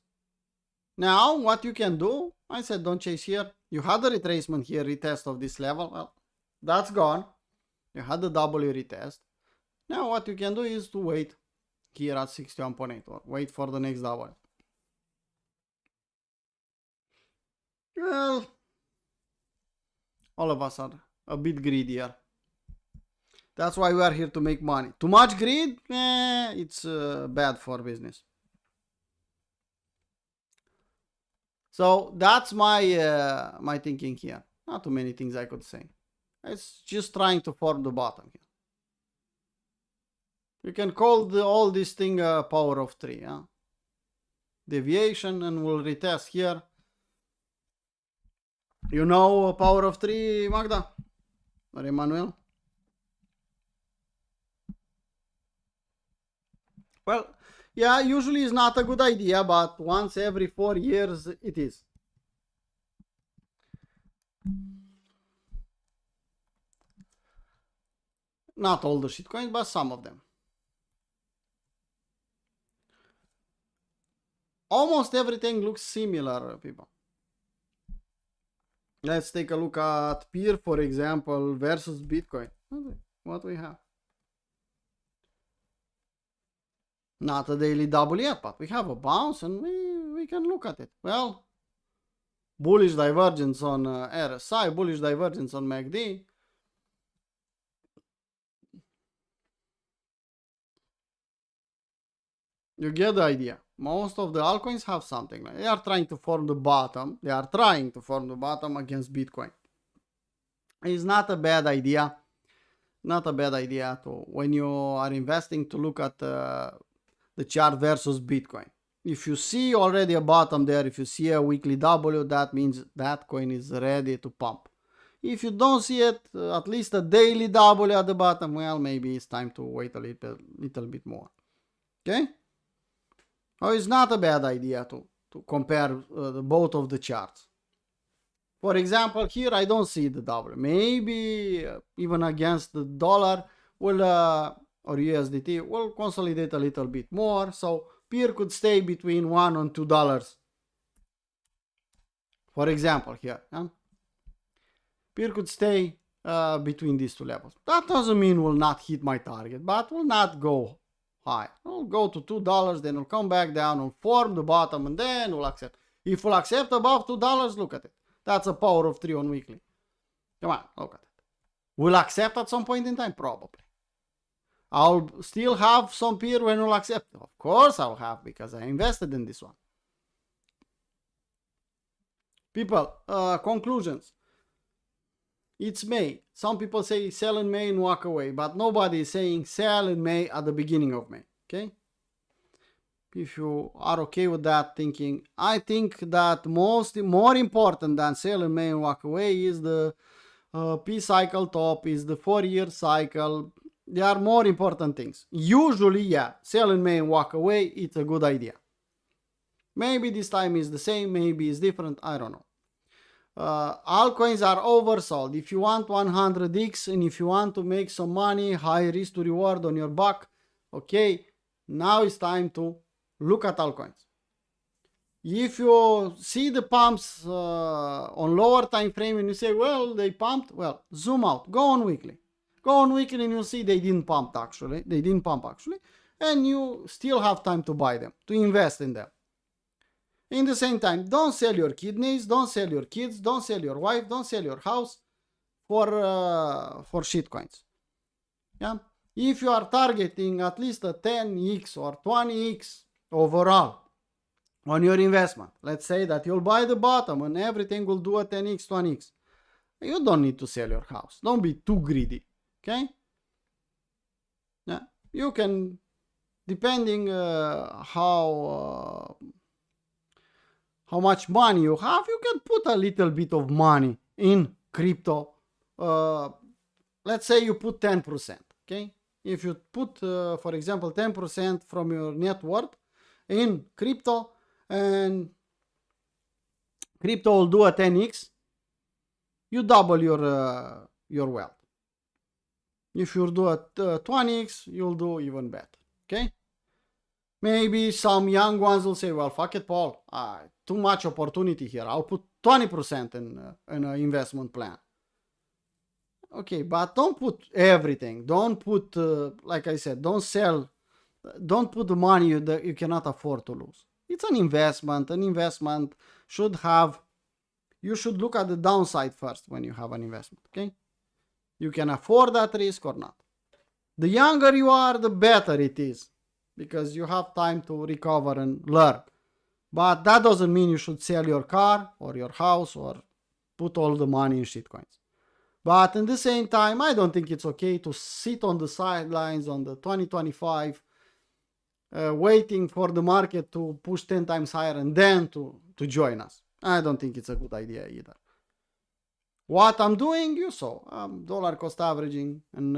Now, what you can do, I said don't chase here. You had the retracement here, retest of this level. Well, that's gone. You had the W retest. Now, what you can do is to wait here at 61.8 or wait for the next double. Well, all of us are a bit greedier. That's why we are here to make money. Too much greed, it's bad for business. So that's my my thinking here. Not too many things I could say. It's just trying to form the bottom here. You can call all this thing power of 3. Yeah? Deviation, and we'll retest here. You know power of 3, Magda? Or Emmanuel? Well, yeah, usually it's not a good idea, but once every 4 years it is. Not all the shitcoins, but some of them. Almost everything looks similar, people. Let's take a look at peer, for example, versus Bitcoin. What we have. Not a daily double yet, but we have a bounce and we can look at it. Well, bullish divergence on RSI, bullish divergence on MACD. You get the idea. Most of the altcoins have something. Like they are trying to form the bottom. They are trying to form the bottom against Bitcoin. It's not a bad idea. Not a bad idea to, when you are investing, to look at the chart versus Bitcoin. If you see already a bottom there, if you see a weekly W, that means that coin is ready to pump. If you don't see it, at least a daily W at the bottom, well, maybe it's time to wait a little bit more. Okay? Oh, it's not a bad idea to compare both of the charts. For example, here I don't see the W. Maybe even against the dollar will or USDT will consolidate a little bit more. So peer could stay between $1 and $2. For example, here, peer could stay between these two levels. That doesn't mean will not hit my target, but will not go high. It'll go to $2, then it'll come back down, it'll form the bottom, and then we'll accept. If we'll accept above $2, look at it. That's a power of 3 on weekly. Come on, look at it. We'll accept at some point in time? Probably. I'll still have some peer when we'll accept. Of course I'll have, because I invested in this one. People, conclusions. It's May. Some people say sell in May and walk away, but nobody is saying sell in May at the beginning of May. Okay? If you are okay with that thinking, I think that more important than sell in May and walk away is the P cycle top, is the 4-year cycle. There are more important things. Usually, yeah, sell in May and walk away, it's a good idea. Maybe this time is the same, maybe it's different, I don't know. Altcoins are oversold. If you want 100x and if you want to make some money, high risk to reward on your buck, okay, now it's time to look at altcoins. If you see the pumps on lower time frame and you say, well, they pumped, well, zoom out, go on weekly. Go on weekly and you'll see they didn't pump actually, and you still have time to buy them, to invest in them. In the same time, don't sell your kidneys, don't sell your kids, don't sell your wife, don't sell your house for shitcoins. Yeah? If you are targeting at least a 10x or 20x overall on your investment, let's say that you'll buy the bottom and everything will do a 10x, 20x. You don't need to sell your house. Don't be too greedy. Okay? Yeah. You can, depending how much money you have, you can put a little bit of money in crypto. Let's say you put 10%, okay? If you put, for example, 10% from your net worth in crypto, and crypto will do a 10x, you double your wealth. If you do a 20x, you'll do even better, okay? Maybe some young ones will say, well, fuck it, Paul. Too much opportunity here. I'll put 20% in an investment plan. Okay, but don't put everything. Don't put, like I said, don't sell. Don't put the money that you cannot afford to lose. It's an investment. An investment should have, you should look at the downside first when you have an investment, okay? You can afford that risk or not. The younger you are, the better it is, because you have time to recover and learn. But that doesn't mean you should sell your car or your house or put all the money in shitcoins. But at the same time, I don't think it's okay to sit on the sidelines on the 2025 waiting for the market to push 10 times higher and then to join us. I don't think it's a good idea either. What I'm doing, you saw, dollar cost averaging and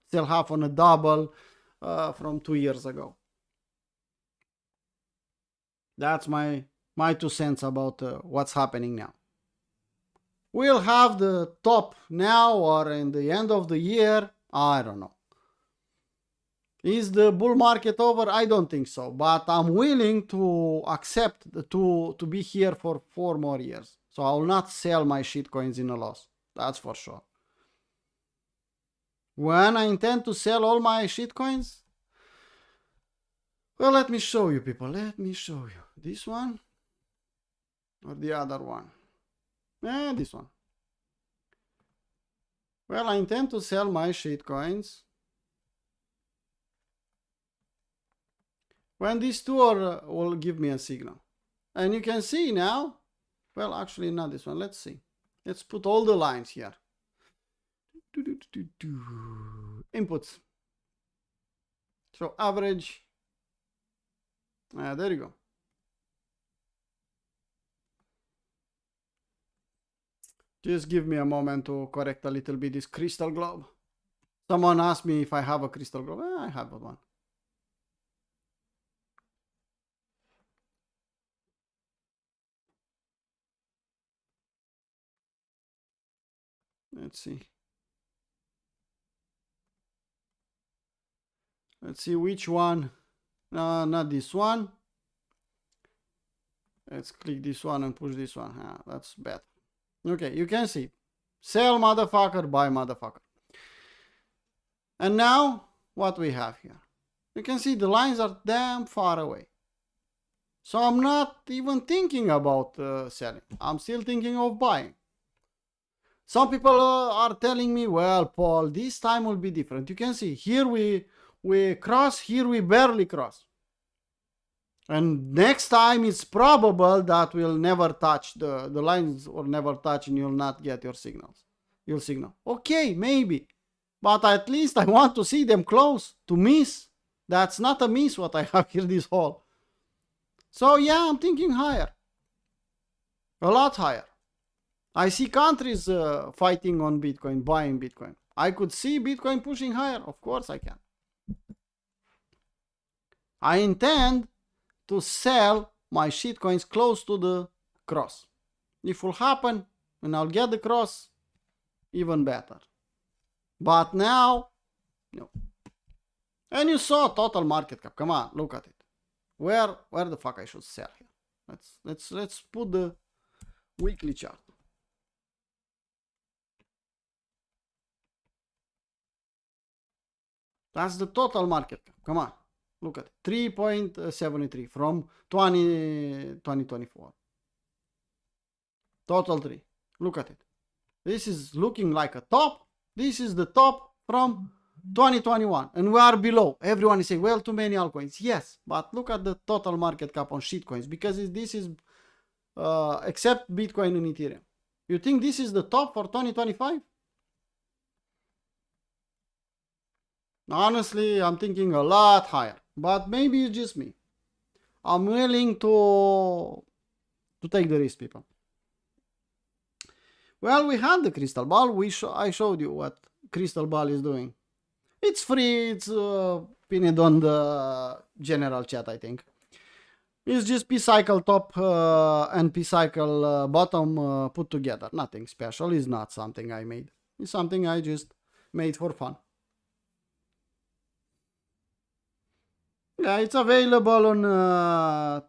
still half on a double from 2 years ago. That's my 2 cents about what's happening now. We'll have the top now or in the end of the year. I don't know. Is the bull market over? I don't think so. But I'm willing to accept to be here for 4 more years. So I will not sell my shitcoins in a loss. That's for sure. When I intend to sell all my shitcoins? Well, let me show you, people. Let me show you. This one or the other one? This one. Well, I intend to sell my shitcoins when these two will give me a signal. And you can see now, well, actually not this one. Let's see. Let's put all the lines here. Inputs. So average. There you go. Just give me a moment to correct a little bit this crystal globe. Someone asked me if I have a crystal globe. I have one. Let's see. Let's see which one. Not this one. Let's click this one and push this one. That's better. Okay, you can see. Sell motherfucker, buy motherfucker. And now, what we have here? You can see the lines are damn far away. So I'm not even thinking about selling. I'm still thinking of buying. Some people are telling me, well, Paul, this time will be different. You can see here we cross, here we barely cross. And next time it's probable that we'll never touch the lines or never touch and you'll not get your signals. Your signal. Okay, maybe. But at least I want to see them close to miss. That's not a miss what I have here this hole. So yeah, I'm thinking higher. A lot higher. I see countries fighting on Bitcoin, buying Bitcoin. I could see Bitcoin pushing higher. Of course I can. I intend to sell my shitcoins close to the cross. If it will happen and I'll get the cross, even better. But now, no. And you saw total market cap. Come on, look at it. Where the fuck I should sell here? Let's put the weekly chart. That's the total market cap. Come on, look at it. 3.73 from 2024. Total 3. Look at it. This is looking like a top. This is the top from 2021. And we are below. Everyone is saying, well, too many altcoins. Yes, but look at the total market cap on shitcoins. Because this is, except Bitcoin and Ethereum. You think this is the top for 2025? Honestly, I'm thinking a lot higher. But maybe it's just me. I'm willing to take the risk, people. Well, we had the crystal ball. I showed you what crystal ball is doing. It's free. It's pinned on the general chat, I think. It's just P-cycle top and P-cycle bottom put together. Nothing special. It's not something I made. It's something I just made for fun. Yeah, it's available on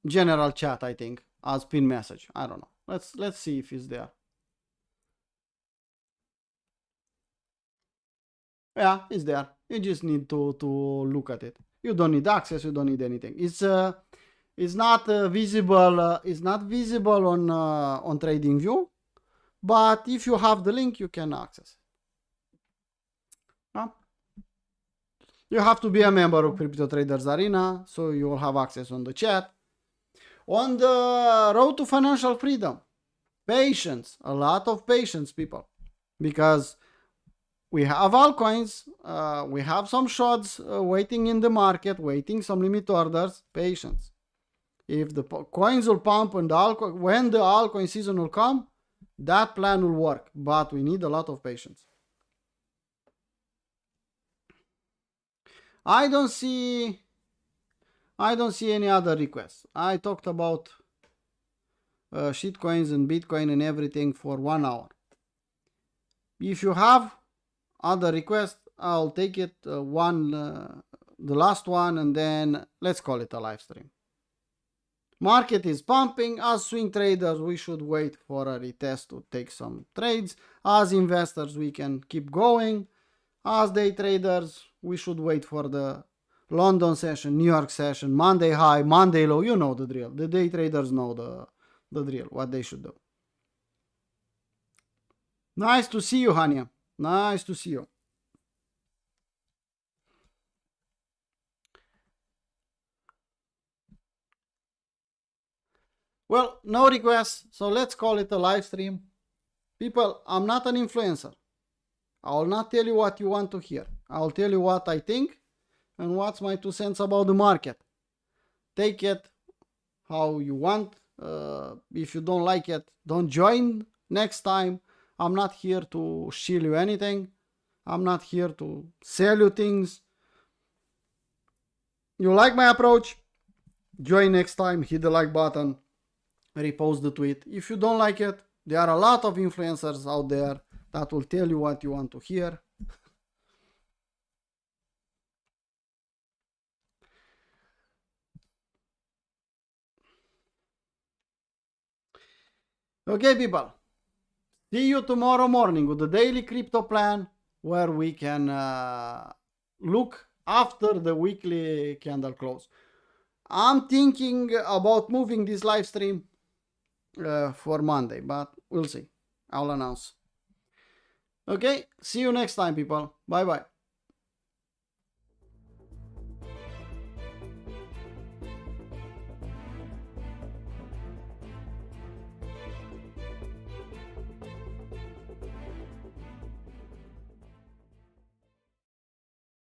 general chat, I think, as pin message. I don't know. Let's see if it's there. Yeah, it's there. You just need to look at it. You don't need access. You don't need anything. It's not visible. It's not visible on TradingView, but if you have the link, you can access it. You have to be a member of Crypto Traders Arena, so you will have access on the chat. On the road to financial freedom, patience, a lot of patience, people, because we have altcoins, we have some shots waiting in the market, waiting some limit orders, patience. If the coins will pump and when the altcoin season will come, that plan will work, but we need a lot of patience. I don't see any other requests. I talked about shitcoins and Bitcoin and everything for 1 hour. If you have other requests, I'll take it the last one, and then let's call it a live stream. Market is pumping. As swing traders, we should wait for a retest to take some trades. As investors, we can keep going. As day traders, we should wait for the London session, New York session, Monday high, Monday low. You know the drill. The day traders know the drill, what they should do. Nice to see you, Hania. Nice to see you. Well, no requests, so let's call it a live stream. People, I'm not an influencer. I will not tell you what you want to hear. I will tell you what I think and what's my 2 cents about the market. Take it how you want. If you don't like it, don't join next time. I'm not here to shill you anything. I'm not here to sell you things. You like my approach? Join next time. Hit the like button. Repost the tweet. If you don't like it, there are a lot of influencers out there that will tell you what you want to hear. Okay, people. See you tomorrow morning with the daily crypto plan, where we can look after the weekly candle close. I'm thinking about moving this live stream for Monday, but we'll see. I'll announce. Okay, see you next time, people. Bye bye.